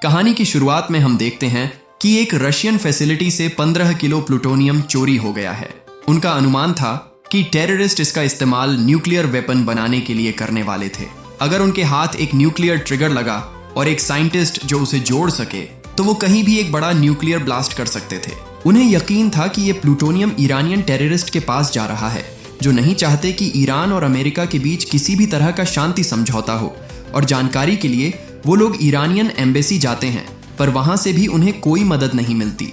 कहानी की शुरुआत में हम देखते हैं कि एक रशियन फैसिलिटी से 15 किलो प्लूटोनियम चोरी हो गया है। उनका अनुमान था कि टेररिस्ट इसका इस्तेमाल न्यूक्लियर वेपन बनाने के लिए करने वाले थे। अगर उनके हाथ एक न्यूक्लियर ट्रिगर लगा और एक साइंटिस्ट जो उसे जोड़ सके तो वो कहीं भी एक बड़ा न्यूक्लियर ब्लास्ट कर सकते थे। उन्हें यकीन था कि ये प्लूटोनियम ईरानियन टेररिस्ट के पास जा रहा है जो नहीं चाहते कि ईरान और अमेरिका के बीच किसी भी तरह का शांति समझौता हो। और जानकारी के लिए वो लोग ईरानियन एम्बेसी जाते हैं पर वहां से भी उन्हें कोई मदद नहीं मिलती।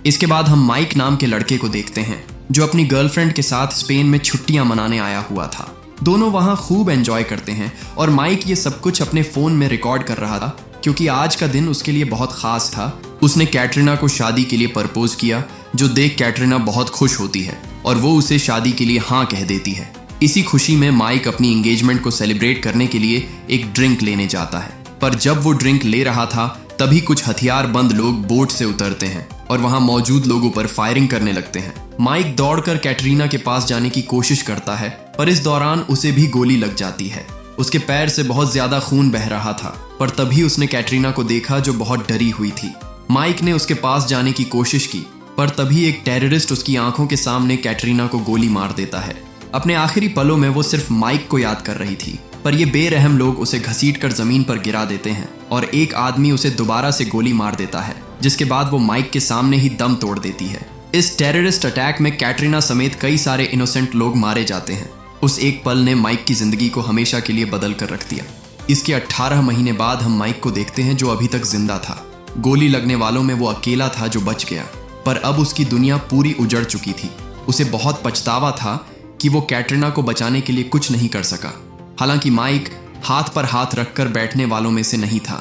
इसके बाद हम माइक नाम के लड़के को देखते हैं जो अपनी गर्लफ्रेंड के साथ स्पेन में छुट्टियां मनाने आया हुआ था। दोनों वहां खूब एंजॉय करते हैं और माइक ये सब कुछ अपने फोन में रिकॉर्ड कर रहा था क्योंकि आज का दिन उसके लिए बहुत खास था। उसने कैटरीना को शादी के लिए प्रपोज किया जो देख कैटरीना बहुत खुश होती है और वो उसे शादी के लिए हाँ कह देती है। इसी खुशी में माइक अपनी एंगेजमेंट को सेलिब्रेट करने के लिए एक ड्रिंक लेने जाता है, पर जब वो ड्रिंक ले रहा था तभी कुछ हथियारबंद लोग बोट से उतरते हैं और वहां मौजूद लोगों पर फायरिंग करने लगते हैं। माइक दौड़कर कैटरीना के पास जाने की कोशिश करता है पर इस दौरान उसे भी गोली लग जाती है। उसके पैर से बहुत ज्यादा खून बह रहा था पर तभी उसने कैटरीना को देखा जो बहुत डरी हुई थी। माइक ने उसके पास जाने की कोशिश की पर तभी एक टेररिस्ट उसकी आंखों के सामने कैटरीना को गोली मार देता है। अपने आखिरी पलों में वो सिर्फ माइक को याद कर रही थी पर ये बेरहम लोग उसे घसीटकर जमीन पर गिरा देते हैं और एक आदमी उसे दोबारा से गोली मार देता है जिसके बाद वो माइक के सामने ही दम तोड़ देती है। इस टेररिस्ट अटैक में कैटरीना समेत कई सारे इनोसेंट लोग मारे जाते हैं। उस एक पल ने माइक की जिंदगी को हमेशा के लिए बदल कर रख दिया। इसके 18 महीने बाद हम माइक को देखते हैं जो अभी तक जिंदा था। गोली लगने वालों में वो अकेला था जो बच गया, पर अब उसकी दुनिया पूरी उजड़ चुकी थी। उसे बहुत पछतावा था कि वो कैटरीना को बचाने के लिए कुछ नहीं कर सका। हालांकि माइक हाथ पर हाथ रखकर बैठने वालों में से नहीं था।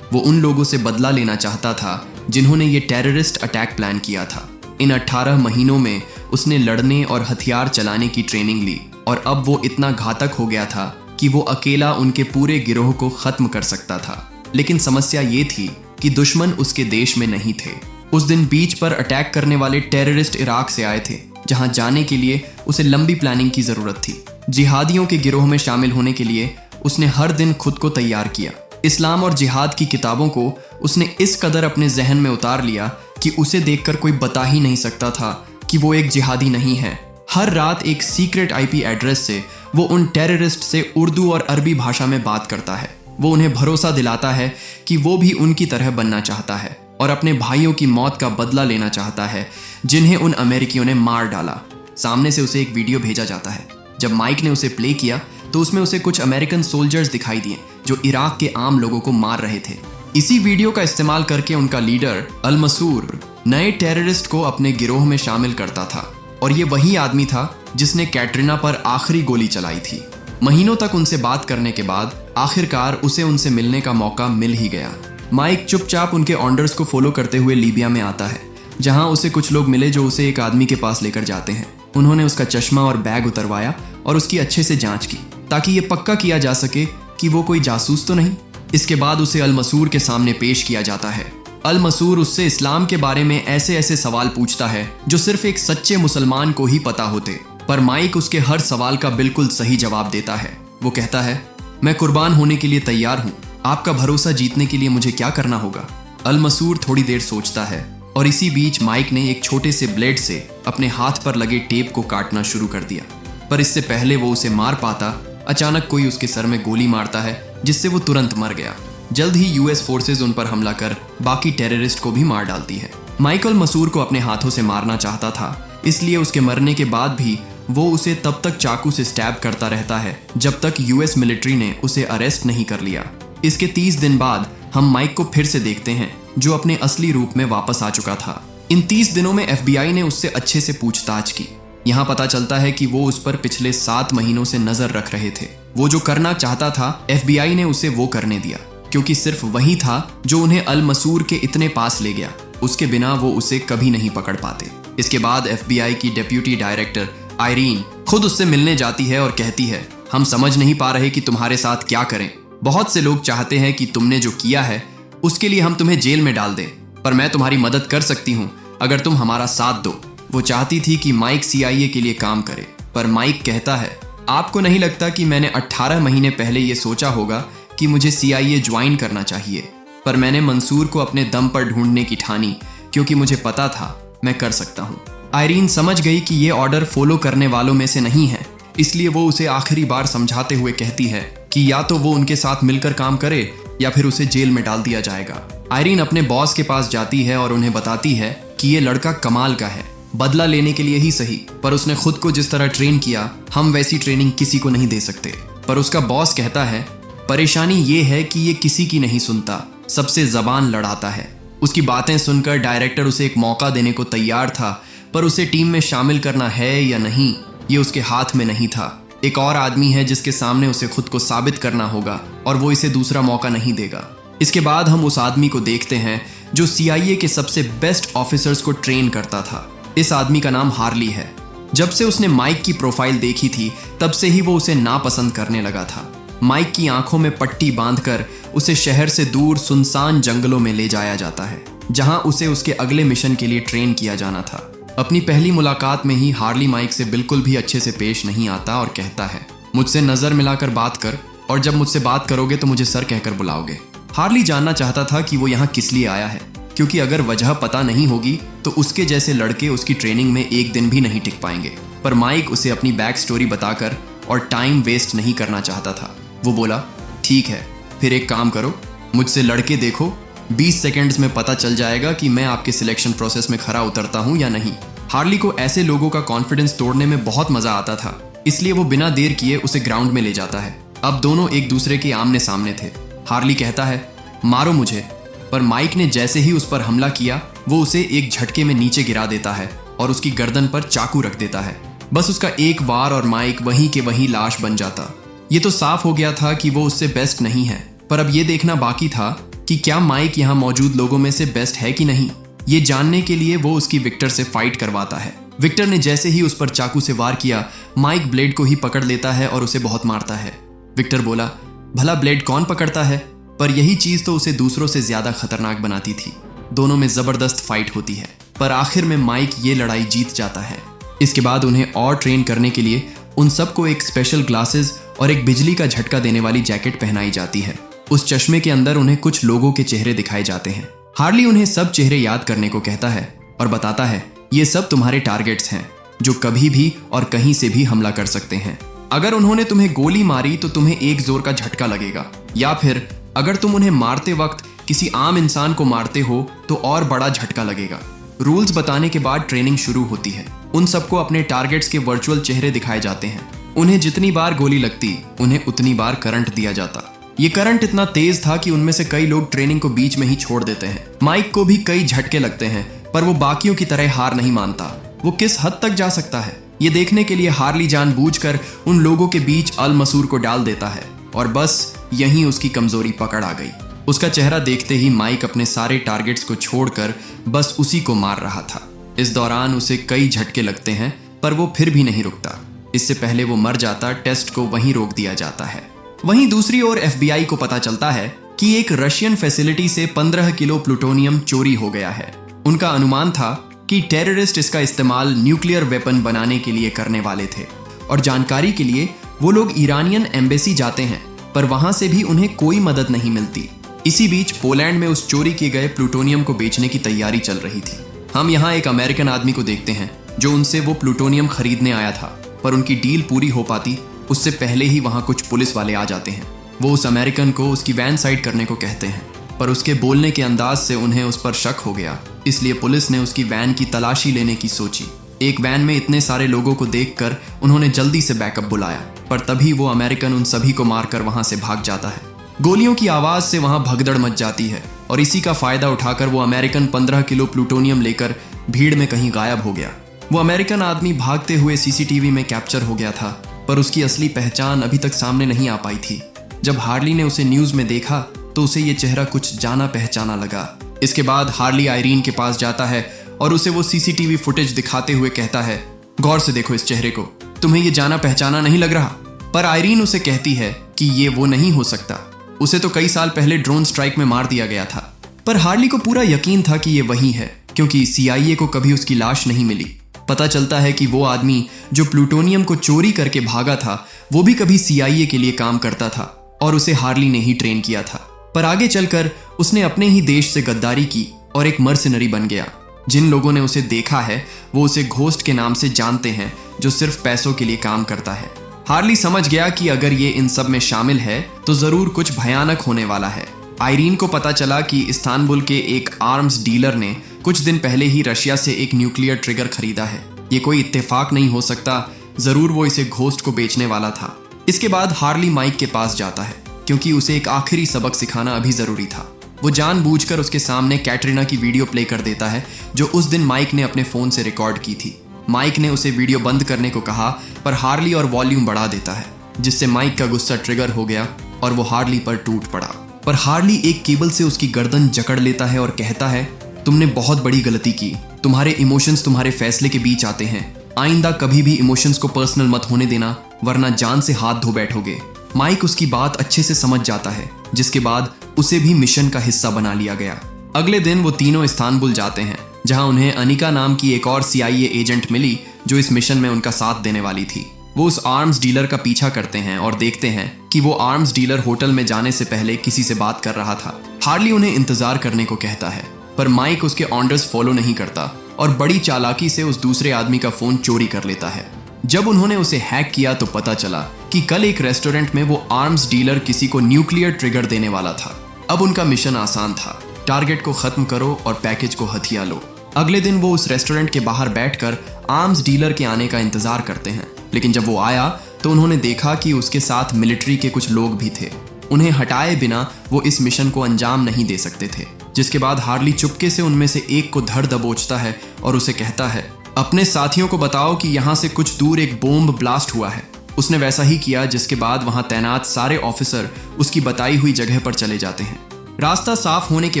वो उन लोगों से बदला लेना चाहता था जिन्होंने ये टेररिस्ट अटैक प्लान किया था। इन 18 महीनों में उसने लड़ने और हथियार चलाने की ट्रेनिंग ली और अब वो इतना घातक हो गया था कि वो अकेला उनके पूरे गिरोह को खत्म कर सकता था। लेकिन समस्या ये थी कि दुश्मन उसके देश में नहीं थे। उस दिन बीच पर अटैक करने वाले टेररिस्ट इराक से आए थे जहां जाने के लिए उसे लंबी प्लानिंग की जरूरत थी। जिहादियों के गिरोह में शामिल होने के लिए उसने हर दिन खुद को तैयार किया। इस्लाम और जिहाद की किताबों को उसने इस कदर अपने जहन में उतार लिया कि उसे देखकर कोई बता ही नहीं सकता था कि वो एक जिहादी नहीं है। हर रात एक सीक्रेट आईपी एड्रेस से वो उन टेररिस्ट से उर्दू और अरबी भाषा में बात करता है। वो उन्हें भरोसा दिलाता है कि वो भी उनकी तरह बनना चाहता है और अपने भाइयों की मौत का बदला लेना चाहता है जिन्हें उन अमेरिकियों ने मार डाला। सामने से उसे एक वीडियो भेजा जाता है। जब माइक ने उसे प्ले किया तो उसमें उसे कुछ अमेरिकन सोल्जर्स दिखाई दिए जो इराक के आम लोगों को मार रहे थे। इसी वीडियो का इस्तेमाल करके उनका लीडर अल मसूर नए टेररिस्ट को अपने गिरोह में शामिल करता था और ये वही आदमी था जिसने कैटरीना पर आखिरी गोली चलाई थी। महीनों तक उनसे बात करने के बाद आखिरकार उसे उनसे मिलने का मौका मिल ही गया। माइक चुपचाप उनके ऑर्डर्स को फॉलो करते हुए लीबिया में आता है जहां उसे कुछ लोग मिले जो उसे एक आदमी के पास लेकर जाते हैं। उन्होंने उसका चश्मा और बैग उतरवाया और उसकी अच्छे से जांच की ताकि ये पक्का किया जा सके कि वो कोई जासूस तो नहीं। इसके बाद उसे अल मसूर के सामने पेश किया जाता है। अल मसूर उससे इस्लाम के बारे में ऐसे ऐसे सवाल पूछता है जो सिर्फ एक सच्चे मुसलमान को ही पता होते, पर माइक उसके हर सवाल का बिल्कुल सही जवाब देता है। वो कहता है, मैं कुर्बान होने के लिए तैयार हूँ, आपका भरोसा जीतने के लिए मुझे क्या करना होगा। अल मसूर थोड़ी देर सोचता है और इसी बीच माइक ने एक छोटे से ब्लेड से अपने हाथ पर लगे टेप को काटना शुरू कर दिया, पर इससे पहले वो उसे मार पाता अचानक कोई उसके सर में गोली मारता है जिससे वो तुरंत मर गया। जल्द ही यूएस फोर्सेज उन पर हमला कर बाकी टेररिस्ट को भी मार डालती है। माइकल मसूर को अपने हाथों से मारना चाहता था, इसलिए उसके मरने के बाद भी वो उसे तब तक चाकू से स्टैब करता रहता है जब तक यूएस मिलिट्री ने उसे अरेस्ट नहीं कर लिया। इसके 30 दिन बाद हम माइक को फिर से देखते हैं जो अपने असली रूप में वापस आ चुका था। इन 30 दिनों में एफबीआई ने उससे अच्छे से पूछताछ की। यहाँ पता चलता है कि वो उस पर पिछले 7 महीनों से नजर रख रहे थे। वो जो करना चाहता था एफबीआई ने उसे वो करने दिया क्योंकि सिर्फ वही था जो उन्हें अल मसूर के इतने पास ले गया। उसके बिना वो उसे कभी नहीं पकड़ पाते। इसके बाद एफबीआई की डेप्यूटी डायरेक्टर आयरीन खुद उससे मिलने जाती है और कहती है, हम समझ नहीं पा रहे कि तुम्हारे साथ क्या करें। बहुत से लोग चाहते हैं कि तुमने जो किया है उसके लिए हम तुम्हें जेल में डाल दें, पर मैं तुम्हारी मदद कर सकती हूँ अगर तुम हमारा साथ दो। वो चाहती थी कि माइक सीआईए के लिए काम करे, पर माइक कहता है, आपको नहीं लगता कि मैंने 18 महीने पहले ये सोचा होगा कि मुझे सीआईए ज्वाइन करना चाहिए। पर मैंने मंसूर को अपने दम पर ढूंढने की ठानी, क्योंकि मुझे पता था मैं कर सकता हूँ। आयरीन समझ गई कि ये ऑर्डर फॉलो करने वालों में से नहीं है, इसलिए वो उसे आखिरी बार समझाते हुए कहती है कि या तो वो उनके साथ मिलकर काम करे या फिर उसे जेल में डाल दिया जाएगा। आयरीन अपने बॉस के पास जाती है और उन्हें बताती है कि ये लड़का कमाल का है, बदला लेने के लिए ही सही, पर उसने खुद को जिस तरह ट्रेन किया हम वैसी ट्रेनिंग किसी को नहीं दे सकते। पर उसका बॉस कहता है परेशानी ये है कि ये किसी की नहीं सुनता, सबसे जबान लड़ाता है। उसकी बातें सुनकर डायरेक्टर उसे एक मौका देने को तैयार था, पर उसे टीम में शामिल करना है या नहीं ये उसके हाथ में नहीं था। एक और आदमी है जिसके सामने उसे खुद को साबित करना होगा और वो इसे दूसरा मौका नहीं देगा। इसके बाद हम उस आदमी को देखते हैं जो CIA के सबसे बेस्ट ऑफिसर्स को ट्रेन करता था। इस आदमी का नाम हार्ली है। जब से उसने माइक की प्रोफाइल देखी थी तब से ही वो उसे नापसंद करने लगा था। माइक की आंखों में पट्टी बांधकर उसे शहर से दूर सुनसान जंगलों में ले जाया जाता है, जहां उसे उसके अगले मिशन के लिए ट्रेन किया जाना था। अपनी पहली मुलाकात में ही हार्ली माइक से बिल्कुल भी अच्छे से पेश नहीं आता और कहता है मुझसे नजर मिलाकर बात कर, और जब मुझसे बात करोगे तो मुझे सर कहकर बुलाओगे। हार्ली जानना चाहता था कि वो यहाँ किस लिए आया है, क्योंकि अगर वजह पता नहीं होगी तो उसके जैसे लड़के उसकी ट्रेनिंग में एक दिन भी नहीं टिक पाएंगे। पर माइक उसे अपनी बैक स्टोरी बताकर और टाइम वेस्ट नहीं करना चाहता था। वो बोला ठीक है, फिर एक काम करो, मुझसे लड़के देखो, 20 सेकंड्स में पता चल जाएगा कि मैं आपके सिलेक्शन प्रोसेस में खरा उतरता हूँ या नहीं। हार्ली को ऐसे लोगों का कॉन्फिडेंस तोड़ने में बहुत मजा आता था, इसलिए वो बिना देर किए उसे ग्राउंड में ले जाता है। अब दोनों एक दूसरे के आमने सामने थे। हार्ली कहता है मारो मुझे, पर माइक ने जैसे ही उस पर हमला किया वो उसे एक झटके में नीचे गिरा देता है और उसकी गर्दन पर चाकू रख देता है। बस उसका एक वार और माइक वहीं के वहीं लाश बन जाता। ये तो साफ हो गया था कि वो उससे बेस्ट नहीं है, पर अब ये देखना बाकी था कि क्या माइक यहाँ मौजूद लोगों में से बेस्ट है कि नहीं। ये जानने के लिए वो उसकी विक्टर से फाइट करवाता है। विक्टर ने जैसे ही उस पर चाकू से वार किया, माइक ब्लेड को ही पकड़ लेता है और उसे बहुत मारता है। विक्टर बोला भला ब्लेड कौन पकड़ता है, पर यही चीज तो उसे दूसरों से ज्यादा खतरनाक बनाती थी। दोनों में जबरदस्त फाइट होती है, पर आखिर में माइक ये लड़ाई जीत जाता है। इसके बाद उन्हें और ट्रेन करने के लिए उन सबको एक स्पेशल ग्लासेस और एक बिजली का झटका देने वाली जैकेट पहनाई जाती है। उस चश्मे के अंदर उन्हें कुछ लोगों के चेहरे दिखाए जाते हैं। हार्ली उन्हें सब चेहरे याद करने को कहता है और बताता है ये सब तुम्हारे टारगेट्स हैं जो कभी भी और कहीं से भी हमला कर सकते हैं। अगर उन्होंने तुम्हें गोली मारी तो तुम्हें एक जोर का झटका लगेगा, या फिर अगर तुम उन्हें मारते वक्त किसी आम इंसान को मारते हो तो और बड़ा झटका लगेगा। रूल्स बताने के बाद ट्रेनिंग शुरू होती है। उन सबको अपने टारगेट्स के वर्चुअल चेहरे दिखाए जाते हैं। उन्हें जितनी बार गोली लगती उन्हें उतनी बार करंट दिया जाता। ये करंट इतना तेज था कि उनमें से कई लोग ट्रेनिंग को बीच में ही छोड़ देते हैं। माइक को भी कई झटके लगते हैं, पर वो बाकियों की तरह हार नहीं मानता। वो किस हद तक जा सकता है ये देखने के लिए हार्ली जानबूझकर उन लोगों के बीच अल मसूर को डाल देता है, और बस यहीं उसकी कमजोरी पकड़ आ गई। उसका चेहरा देखते ही माइक अपने सारे टारगेट्स को छोड़कर बस उसी को मार रहा था। इस दौरान उसे कई झटके लगते हैं, पर वो फिर भी नहीं रुकता। इससे पहले वो मर जाता, टेस्ट को वहीं रोक दिया जाता है। वहीं दूसरी ओर FBI को पता चलता है कि एक रशियन फैसिलिटी से 15 किलो प्लूटोनियम चोरी हो गया है। उनका अनुमान था कि टेररिस्ट इसका इस्तेमाल न्यूक्लियर वेपन बनाने के लिए करने वाले थे, और जानकारी के लिए वो लोग ईरानियन एम्बेसी जाते हैं, पर वहां से भी उन्हें कोई मदद नहीं मिलती। इसी बीच पोलैंड में उस चोरी किए गए प्लूटोनियम को बेचने की तैयारी चल रही थी। हम यहाँ एक अमेरिकन आदमी को देखते हैं जो उनसे वो प्लूटोनियम खरीदने आया था, पर उनकी डील पूरी हो पाती उससे पहले ही वहाँ कुछ पुलिस वाले आ जाते हैं। वो उस अमेरिकन को उसकी वैन साइड करने को कहते हैं, पर उसके बोलने के अंदाज से उन्हें उस पर शक हो गया, इसलिए पुलिस ने उसकी वैन की तलाशी लेने की सोची। एक वैन में इतने सारे लोगों को देखकर उन्होंने जल्दी से बैकअप बुलाया, पर तभी वो अमेरिकन उन सभी को मारकर वहां से भाग जाता है। गोलियों की आवाज से वहां भगदड़ मच जाती है, और इसी का फायदा उठाकर वो अमेरिकन 15 किलो प्लूटोनियम लेकर भीड़ में कहीं गायब हो गया। वो अमेरिकन आदमी भागते हुए CCTV में कैप्चर हो गया था, पर उसकी असली पहचान अभी तक सामने नहीं आ पाई थी। जब हार्ली ने उसे न्यूज में देखा तो उसे ये चेहरा कुछ जाना पहचाना लगा। इसके बाद हार्ली आयरीन के पास जाता है और उसे वो CCTV फुटेज दिखाते हुए कहता है, गौर से देखो इस चेहरे को, तुम्हें ये जाना पहचाना नहीं लग रहा? पर आयरीन उसे कहती है कि ये वो नहीं हो सकता, उसे तो कई साल पहले ड्रोन स्ट्राइक में मार दिया गया था। पर हार्ली को पूरा यकीन था कि ये वही है, क्योंकि CIA को कभी उसकी लाश नहीं मिली। पता चलता है कि वो आदमी जो प्लूटोनियम को चोरी करके भागा था वो भी कभी CIA के लिए काम करता था, और उसे हार्ली ने ही ट्रेन किया था। पर आगे चलकर उसने अपने ही देश से गद्दारी की और एक मर्सिनरी बन गया। जिन लोगों ने उसे देखा है वो उसे घोस्ट के नाम से जानते हैं, जो सिर्फ पैसों के लिए काम करता है। हार्ली समझ गया कि अगर ये इन सब में शामिल है तो जरूर कुछ भयानक होने वाला है। आयरीन को पता चला कि इस्तांबुल के एक आर्म्स डीलर ने कुछ दिन पहले ही रशिया से एक न्यूक्लियर ट्रिगर खरीदा है। ये कोई इत्तेफाक नहीं हो सकता, जरूर वो इसे घोस्ट को बेचने वाला था। इसके बाद हार्ली माइक के पास जाता है क्योंकि उसे एक आखिरी सबक सिखाना अभी जरूरी था। वो जानबूझकर उसके सामने कैटरीना की वीडियो प्ले कर देता है जो उस दिन माइक ने अपने फोन से रिकॉर्ड की थी। माइक ने उसे वीडियो बंद करने को कहा पर हार्ली और वॉल्यूम बढ़ा देता है, जिससे माइक का गुस्सा ट्रिगर हो गया और वो हार्ली पर टूट पड़ा। पर हार्ली एक केबल से उसकी गर्दन जकड़ लेता है और कहता है, तुमने बहुत बड़ी गलती की। तुम्हारे इमोशंस तुम्हारे फैसले के बीच आते हैं। आइंदा कभी भी इमोशंस को पर्सनल मत होने देना, वरना जान से हाथ धो बैठोगे। माइक उसकी बात अच्छे से समझ जाता है, जिसके बाद उसे भी मिशन का हिस्सा बना लिया गया। अगले दिन वो तीनों इस्तांबुल जाते हैं, जहां उन्हें अनिका नाम की एक और CIA एजेंट मिली जो इस मिशन में उनका साथ देने वाली थी। वो उस आर्म्स डीलर का पीछा करते हैं और देखते हैं कि वो आर्म्स डीलर होटल में जाने से पहले किसी से बात कर रहा था। हार्ली उन्हें इंतजार करने को कहता है, पर माइक उसके ऑर्डर्स फॉलो नहीं करता और बड़ी चालाकी से उस दूसरे आदमी का फोन चोरी कर लेता है। जब उन्होंने उसे हैक किया तो पता चला कि कल एक रेस्टोरेंट में वो आर्म्स डीलर किसी को न्यूक्लियर ट्रिगर देने वाला था। अब उनका मिशन आसान था, टारगेट को खत्म करो और पैकेज को हथिया लो। अगले दिन वो उस रेस्टोरेंट के बाहर बैठकर आर्म्स डीलर के आने का इंतजार करते हैं, लेकिन जब वो आया तो उन्होंने देखा कि उसके साथ मिलिट्री के कुछ लोग भी थे। उन्हें हटाए बिना वो इस मिशन को अंजाम नहीं दे सकते थे। जिसके बाद हार्ली चुपके से उनमें से एक को धर दबोचता है और उसे कहता है, अपने साथियों को बताओ कि यहाँ से कुछ दूर एक बॉम्ब ब्लास्ट हुआ है। उसने वैसा ही किया, जिसके बाद वहाँ तैनात सारे ऑफिसर उसकी बताई हुई जगह पर चले जाते हैं। रास्ता साफ होने के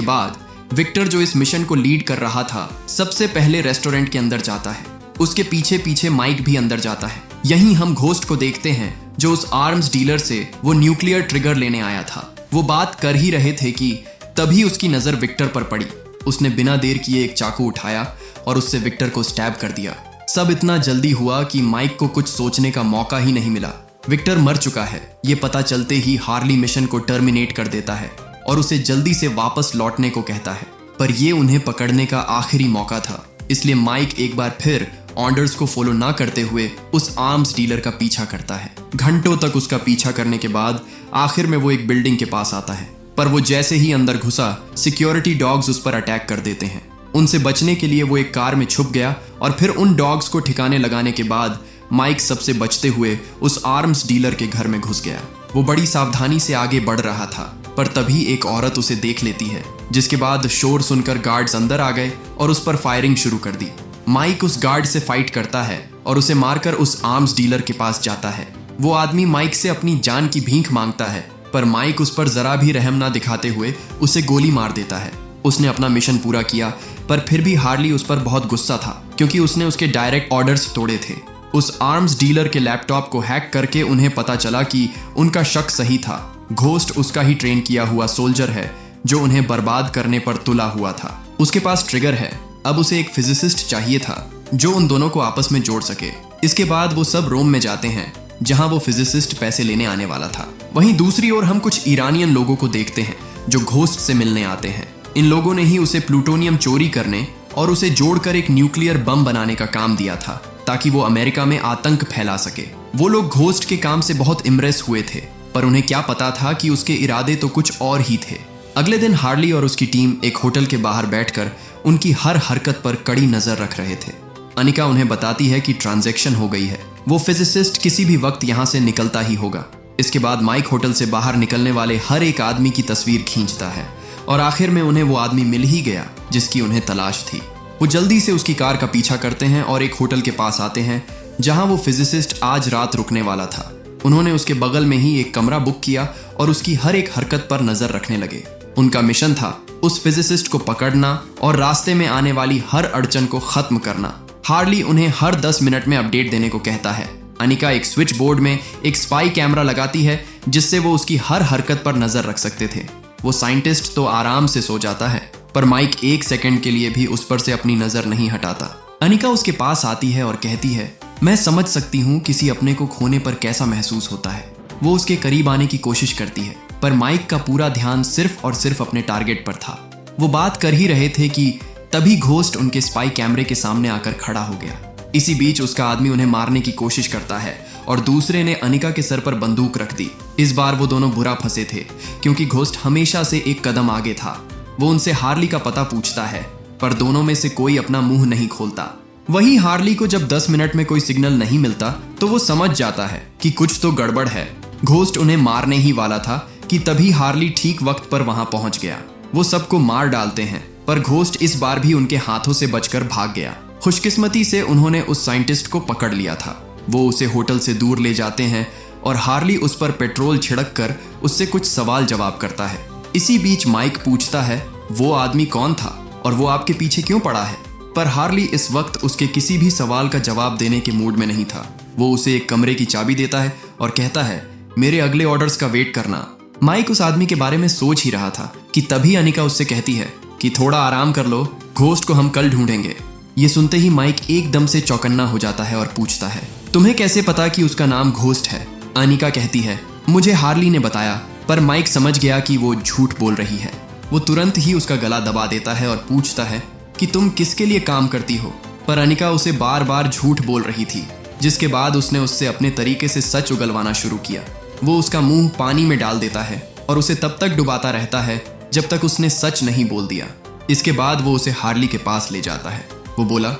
बाद विक्टर, जो इस मिशन को लीड कर रहा था, सबसे पहले रेस्टोरेंट के अंदर जाता है। उसके पीछे पीछे माइक भी अंदर जाता है। यहीं हम घोस्ट को देखते हैं जो उस आर्म्स डीलर से वो न्यूक्लियर ट्रिगर लेने आया था। वो बात कर ही रहे थे कि तभी उसकी नजर विक्टर पर पड़ी। उसने बिना देर किए एक चाकू उठाया और उससे विक्टर को स्टैब कर दिया। सब इतना जल्दी हुआ कि माइक को कुछ सोचने का मौका ही नहीं मिला। विक्टर मर चुका है, ये पता चलते ही हार्ली मिशन को टर्मिनेट कर देता है और उसे जल्दी से वापस लौटने को कहता है। पर ये उन्हें पकड़ने का आखिरी मौका था, इसलिए माइक एक बार फिर ऑर्डर्स को फॉलो ना करते हुए उस आर्म्स डीलर का पीछा करता है। घंटों तक उसका पीछा करने के बाद आखिर में वो एक बिल्डिंग के पास आता है, पर वो जैसे ही अंदर घुसा, सिक्योरिटी डॉग्स उस पर अटैक कर देते हैं। उनसे बचने के लिए वो एक कार में छुप गया और फिर उन डॉग्स को ठिकाने लगाने के बाद माइक सबसे बचते हुए उस आर्म्स डीलर के घर में घुस गया। वो बड़ी सावधानी से आगे बढ़ रहा था, पर तभी एक औरत उसे देख लेती है, जिसके बाद शोर सुनकर गार्ड्स अंदर आ गए और उस पर फायरिंग शुरू कर दी। माइक उस गार्ड से फाइट करता है और उसे मारकर उस आर्म्स डीलर के पास जाता है। वो आदमी माइक से अपनी जान की भीख मांगता है, पर माइक उस पर जरा भी रहम ना दिखाते हुए उसे गोली मार देता है। उसने अपना मिशन पूरा किया, पर फिर भी हार्ली उस पर बहुत गुस्सा था क्योंकि उसने उसके डायरेक्ट ऑर्डर्स तोड़े थे। उस आर्म्स डीलर के लैपटॉप को हैक करके उन्हें पता चला कि उनका शक सही था। घोस्ट उसका ही ट्रेन किया हुआ सोल्जर है जो उन्हें बर्बाद करने पर तुला हुआ था। उसके पास ट्रिगर है, अब उसे एक फिजिसिस्ट चाहिए था जो उन दोनों को आपस में जोड़ सके। इसके बाद वो सब रोम में जाते हैं जहां वो फिजिसिस्ट पैसे लेने आने वाला था। वहीं दूसरी ओर हम कुछ ईरानियन लोगों को देखते हैं जो घोस्ट से मिलने आते हैं। इन लोगों ने ही उसे प्लूटोनियम चोरी करने और उसे जोड़कर एक न्यूक्लियर बम बनाने का काम दिया था ताकि वो अमेरिका में आतंक फैला सके। वो लोग घोस्ट के काम से बहुत इम्प्रेस हुए थे, पर उन्हें क्या पता था कि उसके इरादे तो कुछ और ही थे। अगले दिन हार्ली और उसकी टीम एक होटल के बाहर बैठकर उनकी हर हरकत पर कड़ी नजर रख रहे थे। अनिका उन्हें बताती है कि ट्रांजैक्शन हो गई है, वो फिजिसिस्ट किसी भी वक्त यहाँ से निकलता ही होगा। इसके बाद माइक होटल से बाहर निकलने वाले हर एक आदमी की तस्वीर खींचता है और आखिर में उन्हें वो आदमी मिल ही गया जिसकी उन्हें तलाश थी। वो जल्दी से उसकी कार का पीछा करते हैं और एक होटल के पास आते हैं जहां वो फिजिसिस्ट आज रात रुकने वाला था। उन्होंने उसके बगल में ही एक कमरा बुक किया और उसकी हर एक हरकत पर नजर रखने लगे। उनका मिशन था उस फिजिसिस्ट को पकड़ना और रास्ते में आने वाली हर अड़चन को खत्म करना। हार्ली उन्हें हर 10 मिनट में अपडेट देने को कहता है। अनिका एक स्विच बोर्ड में एक स्पाई कैमरा लगाती है जिससे वो उसकी हर हरकत पर नजर रख सकते थे। वो साइंटिस्ट तो आराम से सो जाता है, पर माइक एक सेकंड के लिए भी उस पर से अपनी नजर नहीं हटाता। अनिका उसके पास आती है और कहती है, मैं समझ सकती हूँ किसी अपने को खोने पर कैसा महसूस होता है। वो उसके करीब आने की कोशिश करती है, पर माइक का पूरा ध्यान सिर्फ और सिर्फ अपने टारगेट पर था। वो बात कर ही रहे थे कि तभी घोस्ट उनके स्पाई कैमरे के सामने आकर खड़ा हो गया। इसी बीच उसका आदमी उन्हें मारने की कोशिश करता है और दूसरे ने अनिका के सर पर बंदूक रख दी। इस बार वो दोनों बुरा फंसे थे क्योंकि घोस्ट हमेशा से एक कदम आगे था। वो उनसे हार्ली का पता पूछता है पर दोनों में से कोई अपना मुंह नहीं खोलता। वहीं हार्ली को जब 10 मिनट में कोई सिग्नल नहीं मिलता तो वो समझ जाता है कि कुछ तो गड़बड़ है। घोस्ट उन्हें मारने ही वाला था कि तभी हार्ली ठीक वक्त पर वहां पहुंच गया। वो सबको मार डालते हैं पर घोस्ट इस बार भी उनके हाथों से बचकर भाग गया। खुशकिस्मती से उन्होंने उस साइंटिस्ट को पकड़ लिया था। वो उसे होटल से दूर ले जाते हैं और हार्ली उस पर पेट्रोल छिड़क कर उससे कुछ सवाल जवाब करता है। इसी बीच माइक पूछता है वो आदमी कौन था और वो आपके पीछे क्यों पड़ा है, पर हार्ली इस वक्त उसके किसी भी सवाल का जवाब देने के मूड में नहीं था। वो उसे एक कमरे की चाबी देता है और कहता है मेरे अगले ऑर्डर्स का वेट करना। माइक उस आदमी के बारे में सोच ही रहा था कि तभी अनिका उससे कहती है कि थोड़ा आराम कर लो, घोस्ट को हम कल ढूंढेंगे। ये सुनते ही माइक एकदम से चौकन्ना हो जाता है और पूछता है तुम्हें कैसे पता कि उसका नाम घोस्ट है? अनिका कहती है मुझे हार्ली ने बताया, पर माइक समझ गया कि वो झूठ बोल रही है। वो तुरंत ही उसका गला दबा देता है और पूछता है कि तुम किसके लिए काम करती हो? पर अनिका उसे बार बार झूठ बोल रही थी, जिसके बाद उसने उससे अपने तरीके से सच उगलवाना शुरू किया। वो उसका मुंह पानी में डाल देता है और उसे तब तक डुबाता रहता है जब तक उसने सच नहीं बोल दिया। इसके बाद वो उसे हार्ली के पास ले जाता है। वो बोला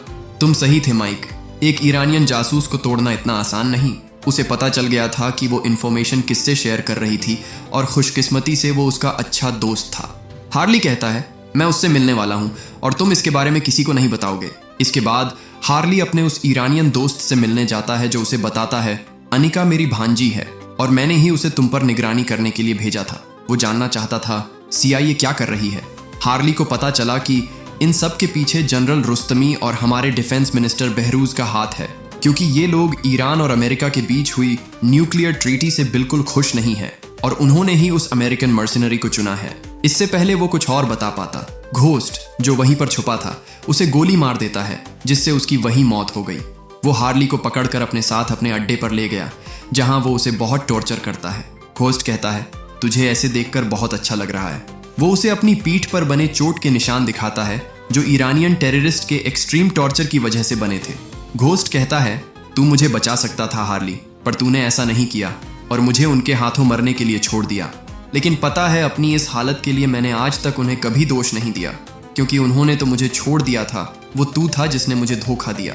तुम सही थे माइक, एक ईरानियन जासूस को तोड़ना इतना आसान नहीं। उसे पता चल गया था कि वो इन्फॉर्मेशन किससे शेयर कर रही थी और खुशकिस्मती से वो उसका अच्छा दोस्त था। हार्ली कहता है मैं उससे मिलने वाला हूँ और तुम इसके बारे में किसी को नहीं बताओगे। इसके बाद हार्ली अपने उस ईरानियन दोस्त से मिलने जाता है जो उसे बताता है अनिका मेरी भांजी है और मैंने ही उसे तुम पर निगरानी करने के लिए भेजा था। वो जानना चाहता था CIA क्या कर रही है। हार्ली को पता चला कि इन सब के पीछे जनरल रुस्तमी और हमारे डिफेंस मिनिस्टर बहरूज का हाथ है, क्योंकि ये लोग ईरान और अमेरिका के बीच हुई न्यूक्लियर ट्रीटी से बिल्कुल खुश नहीं है और उन्होंने ही उस अमेरिकन मर्सिनरी को चुना है। इससे पहले वो कुछ और बता पाता, घोस्ट जो वहीं पर छुपा था उसे गोली मार देता है, जिससे उसकी वहीं मौत हो गई। वो हार्ली को पकड़कर अपने साथ अपने अड्डे पर ले गया, जहां वो उसे बहुत टॉर्चर करता है। घोस्ट कहता है तुझे ऐसे देखकर बहुत अच्छा लग रहा है। वो उसे अपनी पीठ पर बने चोट के निशान दिखाता है जो ईरानियन टेररिस्ट के एक्सट्रीम टॉर्चर की वजह से बने थे। घोस्ट कहता है तू मुझे बचा सकता था हार्ली, पर तूने ऐसा नहीं किया और मुझे उनके हाथों मरने के लिए छोड़ दिया। लेकिन पता है अपनी इस हालत के लिए मैंने आज तक उन्हें कभी दोष नहीं दिया, क्योंकि उन्होंने तो मुझे छोड़ दिया था, वो तू था जिसने मुझे धोखा दिया।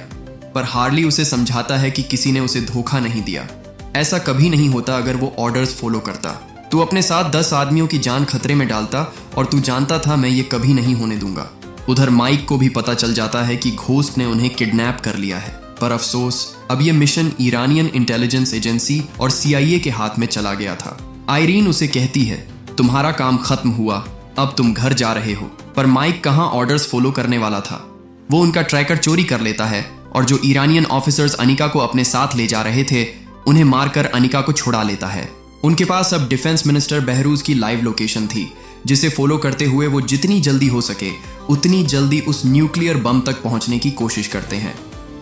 पर हार्ली उसे समझाता है कि किसी ने उसे धोखा नहीं दिया, ऐसा कभी नहीं होता अगर वो ऑर्डर्स फॉलो करता। तू अपने साथ 10 आदमियों की जान खतरे में डालता और तू जानता था मैं ये कभी नहीं होने दूंगा। उधर माइक को भी पता चल जाता है कि घोस्ट ने उन्हें किडनैप कर लिया है, पर अफसोस अब ये मिशन ईरानियन इंटेलिजेंस एजेंसी और CIA के हाथ में चला गया था। आयरीन उसे कहती है तुम्हारा काम खत्म हुआ, अब तुम घर जा रहे हो। पर माइक कहाँ ऑर्डर्स फॉलो करने वाला था। वो उनका ट्रैकर चोरी कर लेता है और जो ईरानियन ऑफिसर्स अनिका को अपने साथ ले जा रहे थे उन्हें मारकर अनिका को छुड़ा लेता है। उनके पास अब डिफेंस मिनिस्टर बहरूज की लाइव लोकेशन थी, जिसे फॉलो करते हुए वो जितनी जल्दी हो सके उतनी जल्दी उस न्यूक्लियर बम तक पहुंचने की कोशिश करते हैं।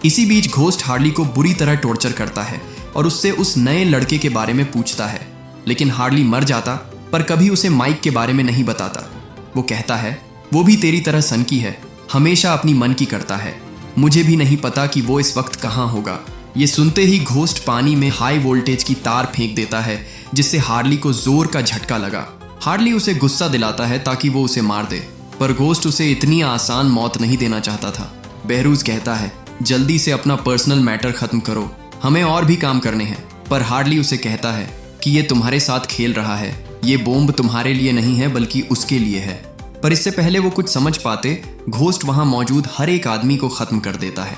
इसी बीच घोस्ट हार्ली को बुरी तरह टॉर्चर करता है और उससे उस नए लड़के के बारे में पूछता है, लेकिन हार्ली मर जाता पर कभी उसे माइक के बारे में नहीं बताता। वो कहता है वो भी तेरी तरह सनकी है, हमेशा अपनी मन की करता है, मुझे भी नहीं पता कि वो इस वक्त कहाँ होगा। ये सुनते ही घोस्ट पानी में हाई वोल्टेज की तार फेंक देता है, जिससे हार्ली को जोर का झटका लगा। हार्ली उसे गुस्सा दिलाता है ताकि वो उसे मार दे, पर घोस्ट उसे इतनी आसान मौत नहीं देना चाहता था। बहरूज कहता है जल्दी से अपना पर्सनल मैटर खत्म करो, हमें और भी काम करने हैं। पर हार्ली उसे कहता है कि ये तुम्हारे साथ खेल रहा है, ये बॉम्ब तुम्हारे लिए नहीं है बल्कि उसके लिए है। पर इससे पहले वो कुछ समझ पाते, घोस्ट वहां मौजूद हर एक आदमी को खत्म कर देता है।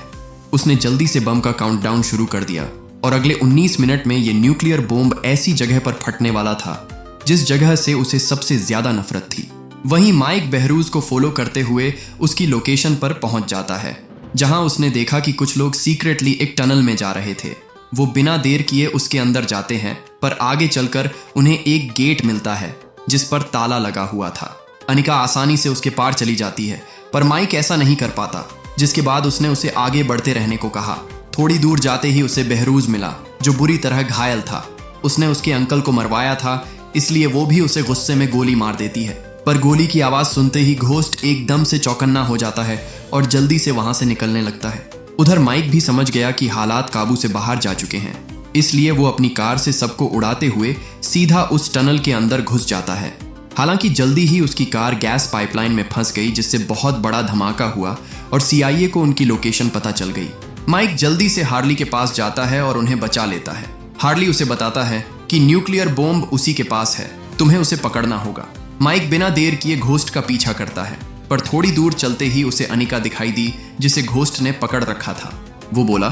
उसने जल्दी से बम का काउंटडाउन शुरू कर दिया और अगले 19 मिनट में ये न्यूक्लियर बॉम्ब ऐसी जगह पर फटने वाला था जिस जगह से उसे सबसे ज्यादा नफरत थी। वहीं माइक बहरूज को फॉलो करते हुए उसकी लोकेशन पर पहुंच जाता है, जहां उसने देखा कि कुछ लोग सीक्रेटली एक टनल में जा रहे थे। वो बिना देर किए उसके अंदर जाते हैं, पर आगे चलकर उन्हें एक गेट मिलता है जिस पर ताला लगा हुआ था। अनिका आसानी से उसके पार चली जाती है, पर माइक ऐसा नहीं कर पाता, जिसके बाद उसने उसे आगे बढ़ते रहने को कहा। थोड़ी दूर जाते ही उसे बहरूज मिला, जो बुरी तरह घायल था। उसने उसके अंकल को मरवाया था, इसलिए वो भी उसे गुस्से में गोली मार देती है। पर गोली की आवाज सुनते ही घोस्ट एकदम से चौकन्ना हो जाता है और जल्दी से वहां से निकलने लगता है। उधर माइक भी समझ गया कि हालात काबू से बाहर जा चुके हैं, इसलिए वो अपनी कार से सबको उड़ाते हुए सीधा उस टनल के अंदर घुस जाता है। हालांकि जल्दी ही उसकी कार गैस पाइपलाइन में फंस गई, जिससे बहुत बड़ा धमाका हुआ और CIA को उनकी लोकेशन पता चल गई। माइक जल्दी से हार्ली के पास जाता है और उन्हें बचा लेता है। हार्ली उसे बताता है कि न्यूक्लियर बॉम्ब उसी के पास है, तुम्हें उसे पकड़ना होगा। माइक बिना देर किए घोस्ट का पीछा करता है, पर थोड़ी दूर चलते ही उसे अनिका दिखाई दी, जिसे घोस्ट ने पकड़ रखा था। वो बोला,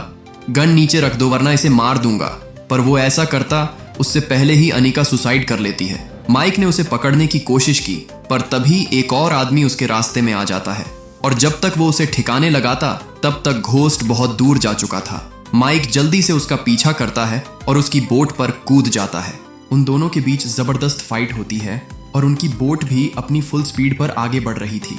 गन नीचे रख दो वरना इसे मार दूंगा। पर वो ऐसा करता उससे पहले ही अनिका सुसाइड कर लेती है। माइक ने उसे पकड़ने की कोशिश की, पर तभी एक और आदमी उसके रास्ते में आ जाता है और जब तक वो उसे ठिकाने लगाता तब तक घोस्ट बहुत दूर जा चुका था। माइक जल्दी से उसका पीछा करता है और उसकी बोट पर कूद जाता है। उन दोनों के बीच जबरदस्त फाइट होती है और उनकी बोट भी अपनी फुल स्पीड पर आगे बढ़ रही थी।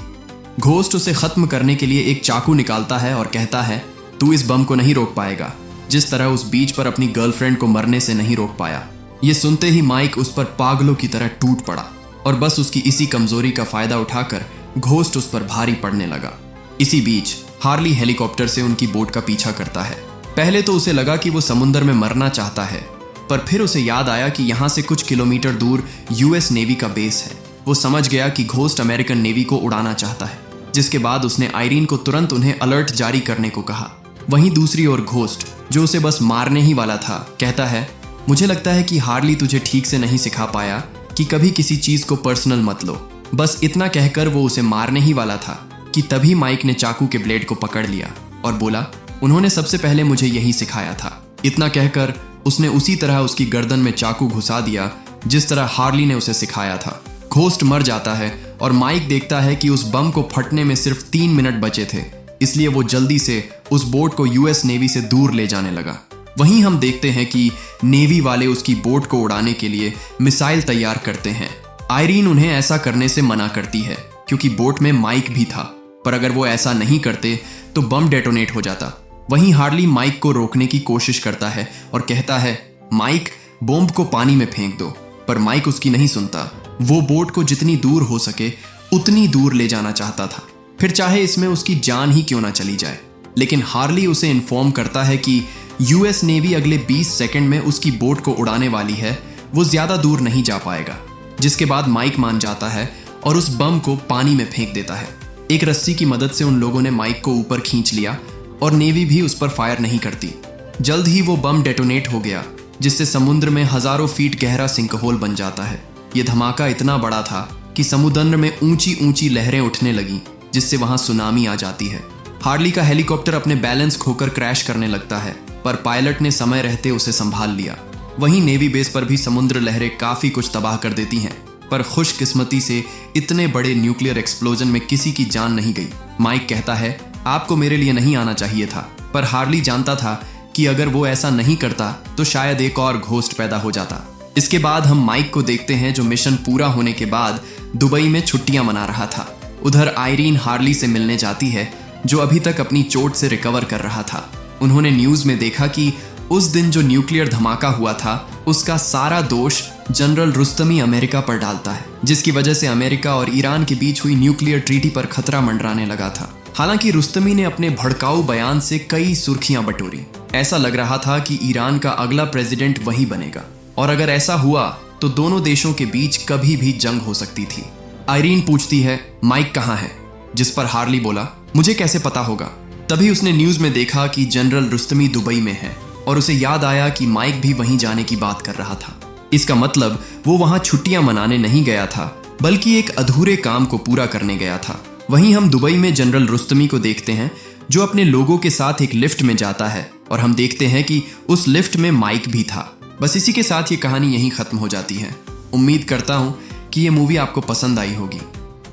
घोस्ट उसे खत्म करने के लिए एक चाकू निकालता है और कहता है, तू इस बम को नहीं रोक पाएगा, जिस तरह उस बीच पर अपनी गर्लफ्रेंड को मरने से नहीं रोक पाया। ये सुनते ही माइक उस पर पागलों की तरह टूट पड़ा और बस उसकी इसी कमजोरी का फायदा उठाकर घोस्ट उस पर भारी पड़ने लगा। इसी बीच हार्ली हेलीकॉप्टर से उनकी बोट का पीछा करता है। पहले तो उसे लगा कि वो समुद्र में मरना चाहता है, पर फिर उसे याद आया कि यहाँ से कुछ किलोमीटर दूर US नेवी का बेस है। वो समझ गया कि घोस्ट अमेरिकन नेवी को उड़ाना चाहता है, जिसके बाद उसने आयरीन को तुरंत उन्हें अलर्ट जारी करने को कहा। वहीं दूसरी ओर घोस्ट, जो उसे बस मारने ही वाला था, कहता है, मुझे लगता है कि हार्ली तुझे ठीक से नहीं सिखा पाया कि कभी किसी चीज को पर्सनल मत लो। बस इतना कहकर वो उसे मारने ही वाला था कि तभी माइक ने चाकू के ब्लेड को पकड़ लिया और बोला, उन्होंने सबसे पहले मुझे यही सिखाया था। इतना कहकर उसने उसी तरह उसकी गर्दन में चाकू घुसा दिया जिस तरह हार्ली ने उसे सिखाया था। घोस्ट मर जाता है और माइक देखता है कि उस बम को फटने में सिर्फ 3 मिनट बचे थे, इसलिए वो जल्दी से उस बोट को US नेवी से दूर ले जाने लगा। वहीं हम देखते हैं कि नेवी वाले उसकी बोट को उड़ाने के लिए मिसाइल तैयार करते हैं। आयरीन उन्हें ऐसा करने से मना करती है क्योंकि बोट में माइक भी था, पर अगर वो ऐसा नहीं करते तो बम डेटोनेट हो जाता। वहीं हार्ली माइक को रोकने की कोशिश करता है और कहता है, माइक बॉम्ब को पानी में फेंक दो, पर माइक उसकी नहीं सुनता। वो बोट को जितनी दूर हो सके उतनी दूर ले जाना चाहता था, फिर चाहे इसमें उसकी जान ही क्यों ना चली जाए। लेकिन हार्ली उसे इन्फॉर्म करता है कि US नेवी अगले 20 सेकंड में उसकी बोट को उड़ाने वाली है, वो ज्यादा दूर नहीं जा पाएगा। जिसके बाद माइक मान जाता है और उस बम को पानी में फेंक देता है। एक रस्सी की मदद से उन लोगों ने माइक को ऊपर खींच लिया और नेवी भी उस पर फायर नहीं करती। जल्द ही वो बम डेटोनेट हो गया, जिससे समुद्र में हजारों फीट गहरा सिंकहोल बन जाता है। ये धमाका इतना बड़ा था कि समुद्र में ऊंची ऊंची लहरें उठने लगी, जिससे वहां सुनामी आ जाती है। हार्ली का हेलीकॉप्टर अपने बैलेंस खोकर क्रैश करने लगता है, पर पायलट ने समय रहते उसे संभाल लिया। वहीं नेवी बेस पर भी समुद्र लहरें काफी कुछ तबाह कर देती हैं, पर खुशकिस्मती से इतने बड़े न्यूक्लियर एक्सप्लोजन में किसी की जान नहीं गई। माइक कहता है, आपको मेरे लिए नहीं आना चाहिए था, पर हार्ली जानता था कि अगर वो ऐसा नहीं करता तो शायद एक और घोस्ट पैदा हो जाता। इसके बाद हम माइक को देखते हैं, जो मिशन पूरा होने के बाद दुबई में छुट्टियां मना रहा था। उधर आयरीन हार्ली से मिलने जाती है, जो अभी तक अपनी चोट से रिकवर कर रहा था। उन्होंने न्यूज में देखा कि उस दिन जो न्यूक्लियर धमाका हुआ था उसका सारा दोष जनरल रुस्तमी अमेरिका पर डालता है, जिसकी वजह से अमेरिका और ईरान के बीच हुई न्यूक्लियर ट्रीटी पर खतरा मंडराने लगा था। हालांकि रुस्तमी ने अपने भड़काऊ बयान से कई सुर्खियां बटोरी। ऐसा लग रहा था कि ईरान का अगला प्रेसिडेंट वही बनेगा, और अगर ऐसा हुआ तो दोनों देशों के बीच कभी भी जंग हो सकती थी। आयरीन पूछती है, माइक कहाँ है? जिस पर हार्ली बोला, मुझे कैसे पता होगा। तभी उसने न्यूज में देखा कि जनरल रुस्तमी दुबई में है, और उसे याद आया कि माइक भी वहीं जाने की बात कर रहा था। इसका मतलब वो वहां छुट्टियां मनाने नहीं गया था, बल्कि एक अधूरे काम को पूरा करने गया था। वहीं हम दुबई में जनरल रुस्तमी को देखते हैं, जो अपने लोगों के साथ एक लिफ्ट में जाता है, और हम देखते हैं कि उस लिफ्ट में माइक भी था। बस इसी के साथ ये कहानी यहीं खत्म हो जाती है। उम्मीद करता हूं कि ये मूवी आपको पसंद आई होगी।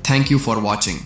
Thank you for watching.